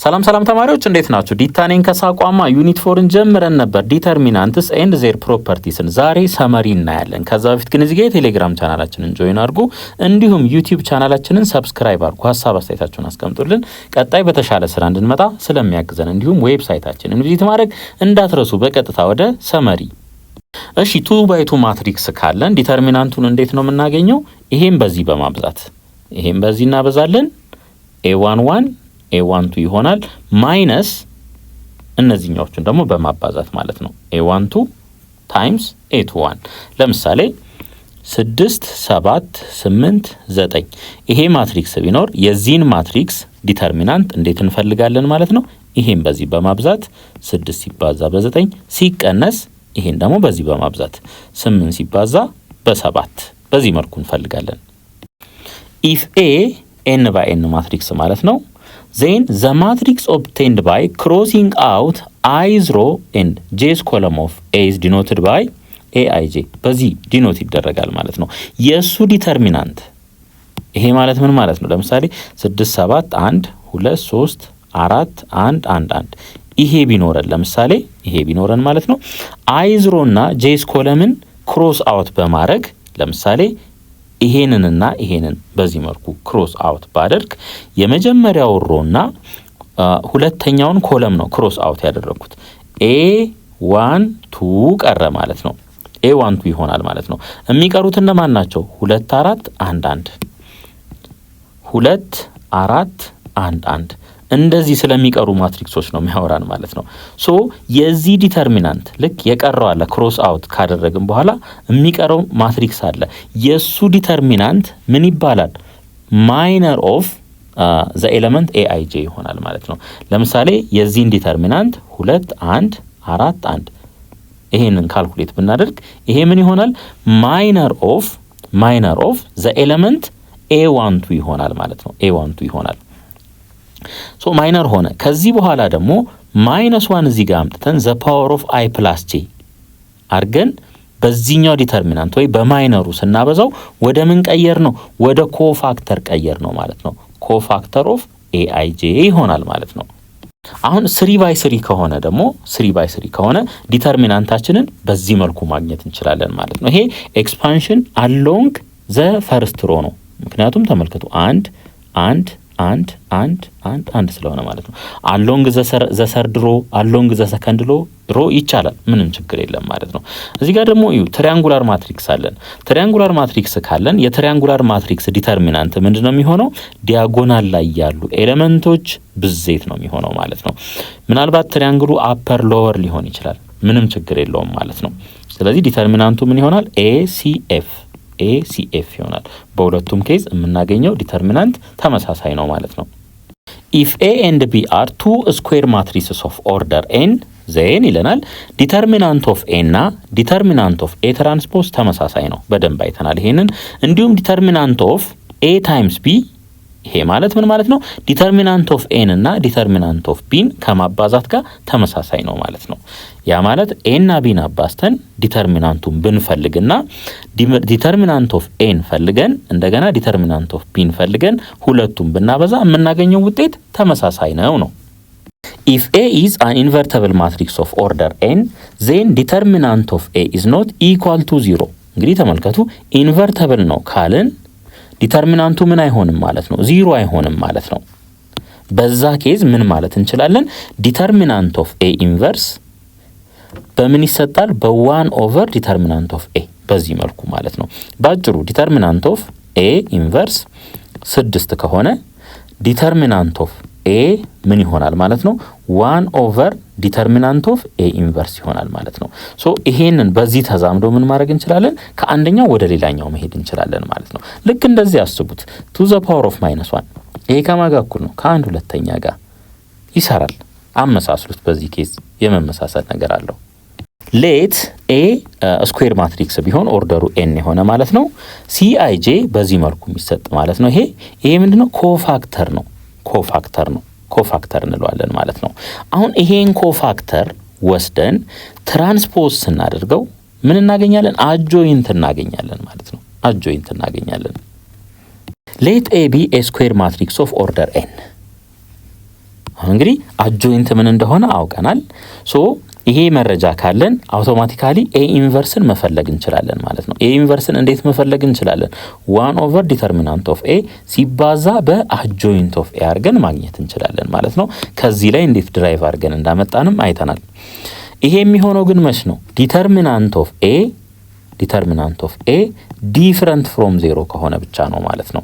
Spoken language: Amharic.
ሰላም ተማሪዎች እንዴት ናችሁ? ዲታኔን ከሳቋማ ዩኒት 4ን ጀምረን ነበር ዲተርሚናንትስ ኤንድ ዜር ፕሮፐርቲስን። ዛሬ ሰመሪ እናያለን። ከዛ በፊት ግን እዚህ ጋር ቴሌግራም ቻናላችንን ጆይን አድርጉ፣ እንዲሁም ዩቲዩብ ቻናላችንን ሰብስክራይብ አድርጉ። ሀሳብ አስተያየታችሁን አስቀምጡልን። ቀጣይ በተሻለ ስራ እንድንመጣ ስለሚያግዘን እንዲሁም ዌብሳይታችንን ቪዚት ማድረግ እንዳትረሱ። በቀጥታ ወደ ሰመሪ። እሺ 2 by 2 ማትሪክስ ካለን ዲተርሚናንቱን እንዴት ነው የምናገኘው? ይሄን በዚህ በማብዛት ይሄን በዚህ እናበዛለን። a11 a12 ይሆናል ማይነስ እነዚህኞቹን ደግሞ በማባዛት ማለት ነው። a12 ታይምስ a21 ለምሳሌ 6 7 8 9 ይሄ ማትሪክስ ቢኖር የዚህን ማትሪክስ ዲተርሚናንት እንዴት እንፈልጋለን ማለት ነው? ይሄን በዚህ በማብዛት 6 ሲባዛ በ9 ሲቀነስ ይሄን ደግሞ በዚህ በማብዛት 8 ሲባዛ በ7 በዚህ መልኩ እንፈልጋለን። if a n by n ማትሪክስ ማለት ነው then the matrix obtained by crossing out i's row and j's column of a is denoted by aij በዚህ ዲኖት ይደረጋል ማለት ነው። የሱ ዲተርሚናንት ይሄ ማለት ምን ማለት ነው? ለምሳሌ 6 7 1 2 3 4 1 1 1 ይሄ ቢኖረን ለምሳሌ ይሄ ቢኖረን ማለት ነው አይዝ ሮ እና ጄስ ኮለምን ክሮስ አውት በማድረግ ለምሳሌ ይሄንንና ይሄንን በዚህ መልኩ ክሮስ አውት ባደርግ የመጀመሪያው ሮና ሁለተኛውን ኮለም ነው ክሮስ አውት ያደረኩት a1 2 ቀረ ማለት ነው። a1 2 ይሆናል ማለት ነው። የሚቀሩት እነማን ናቸው? 2 4 1 1 2 4 1 1 እንደዚህ ስለሚቀሩ ማትሪክሶች ነው የሚያወራን ማለት ነው። ሶ የዚህ ዲተርሚናንት ልክ የቀረው አለ ክሮስ አውት ካደረግን በኋላ የሚቀረው ማትሪክስ አለ። የሱ ዲተርሚናንት ምን ይባላል? ማይነር ኦፍ ዘ ኤሌመንት aij ይሆናል ማለት ነው። ለምሳሌ የዚህን ዲተርሚናንት 2 1 4 1 ይሄንን ካልኩሌት ብናደርግ ይሄ ምን ይሆናል? ማይነር ኦፍ ዘ ኤሌመንት a12 ይሆናል ማለት ነው። a12 ይሆናል። ሶ ማይነር ሆነ። ከዚህ በኋላ ደግሞ -1 እዚህ ጋር አምጥተን ዘ ፓወር ኦፍ i + j አርገን በዚህኛው ዲተርሚናንት ወይ በማይነሩ ስናበዛው ወደ ምን ቀየር ነው? ወደ ኮፋክተር ቀየር ነው ማለት ነው። ኮፋክተር ኦፍ aij ይሆናል ማለት ነው። አሁን 3/3 ከሆነ ደግሞ 3/3 ከሆነ ዲተርሚናንታችንን በዚህ መልኩ ማግኘት እንችላለን ማለት ነው። ይሄ ኤክስፓንሽን አሎንግ ዘ ፈርስት ሮ ነው። ምክንያቱም ተመልከቱ 1 1 1 1 1 1 ስለሆነ ማለት ነው። አሎንግ ዘ ሰርድ ሮ አሎንግ ዘ ሰከንድ ሮ ይቻላል፣ ምንም ችግር የለም ማለት ነው። እዚህ ጋር ደግሞ እዩ ትሪያንጉላር ማትሪክስ አለን። ትሪያንጉላር ማትሪክስ ካለን የትሪያንጉላር ማትሪክስ ዲተርሚናንት ምንድነው የሚሆነው? ዲያጎናል ላይ ያሉ ኤሌመንቶች ብዜት ነው የሚሆነው ማለት ነው። ምናልባት ትሪያንግሉ አፐር ሎወር ሊሆን ይችላል፣ ምንም ችግር የለውም ማለት ነው። ስለዚህ ዲተርሚናንቱ ምን ይሆናል? ACF ይሆናል። በሁለቱም ኬዝ የምናገኘው ዲተርሚናንት ተመሳሳይ ነው ማለት ነው። if a and b are two square matrices of order n then ይለናል ዲተርሚናንት ኦፍ a እና ዲተርሚናንት ኦፍ a ትራንስፖዝ ተመሳሳይ ነው። በደንብ አይተናል ይሄንን። እንዲሁም ዲተርሚናንት ኦፍ a times b ይሄ ማለት ምን ማለት ነው? ዲተርሚናንት ኦፍ ኤን እና ዲተርሚናንት ኦፍ ቢን ከማባዛት ጋር ተመሳሳይ ነው ማለት ነው። ያ ማለት ኤ እና ቢን አባዝተን ዲተርሚናንቱን ብንፈልግና ዲተርሚናንት ኦፍ ኤን ፈልገን እንደገና ዲተርሚናንት ኦፍ ቢን ፈልገን ሁለቱም ብናበዛ የምናገኘው ውጤት ተመሳሳይ ነው። if a is an invertible matrix of order n then determinant of a is not equal to 0። እንግዲህ ተመልከቱ ኢንቨርተብል ነው ካልን ዲተርሚናንቱ ምን አይሆንም ማለት ነው? 0 አይሆንም ማለት ነው። በዛ ኬዝ ምን ማለት እንችላለን? ዲተርሚናንት ኦፍ ኤ ኢንቨርስ በምን ይሰጣል? በ1 ኦቨር ዲተርሚናንት ኦፍ ኤ በዚህ መልኩ ማለት ነው። ባጭሩ ዲተርሚናንት ኦፍ ኤ ኢንቨርስ 6 ከሆነ ዲተርሚናንት ኦፍ ኤ ምን ይሆናል ማለት ነው? 1 ኦቨር ዲተርሚናንት ኦፍ ኤ ኢንቨርስ ይሆናል ማለት ነው። ሶ ይሄንን በዚህ ተዛምዶ ምን ማድረግ እንችላለን? ከአንደኛው ወደ ሌላኛው መሄድ እንችላለን ማለት ነው። ልክ እንደዚህ አስቡት። ቱ ዘ ፓወር ኦፍ -1 ይሄ ከማጋ እኩል ነው? ከአንድ ሁለተኛ ጋር ይሰራል። አመሳስሉት። በዚህ ኬዝ የመመሳሰል ነገር አለው። ሌት ኤ ስኩዌር ማትሪክስ ቢሆን ኦርደሩ ኤን የሆነ ማለት ነው። ሲአይጄ በዚህ መልኩ የሚሰጥ ማለት ነው። ይሄ ምንድነው? ኮፋክተር እንለዋለን ማለት ነው። አሁን ይሄን ኮፋክተር ወስደን ትራንስፖዝ ስናደርገው ምን እናገኛለን? አጆይንት እናገኛለን ማለት ነው። አጆይንት እናገኛለን። ሌት ኤ ቢ ኤ ስኩዌር ማትሪክስ ኦፍ ኦርደር ኤን አሁን እንግዲህ አጆይንት ምን እንደሆነ አውቀናል። ሶ ይሄ መረጃ ካለን አውቶማቲካሊ ኤ ኢንቨርስን መፈለግ እንችላለን ማለት ነው። ኤ ኢንቨርስን እንዴት መፈለግ እንችላለን? 1/() ዲተርሚናንት ኦፍ ኤ ሲባዛ በአጆይንት ኦፍ ኤ አድርገን ማግኘት እንችላለን ማለት ነው። ከዚህ ላይ እንዴት ድራይቭ አድርገን እንዳመጣንም አይተናል። ይሄ የሚሆነው ግን መች ነው? ዲተርሚናንት ኦፍ ኤ ዲፈረንት ፍሮም 0 ከሆነ ብቻ ነው ማለት ነው።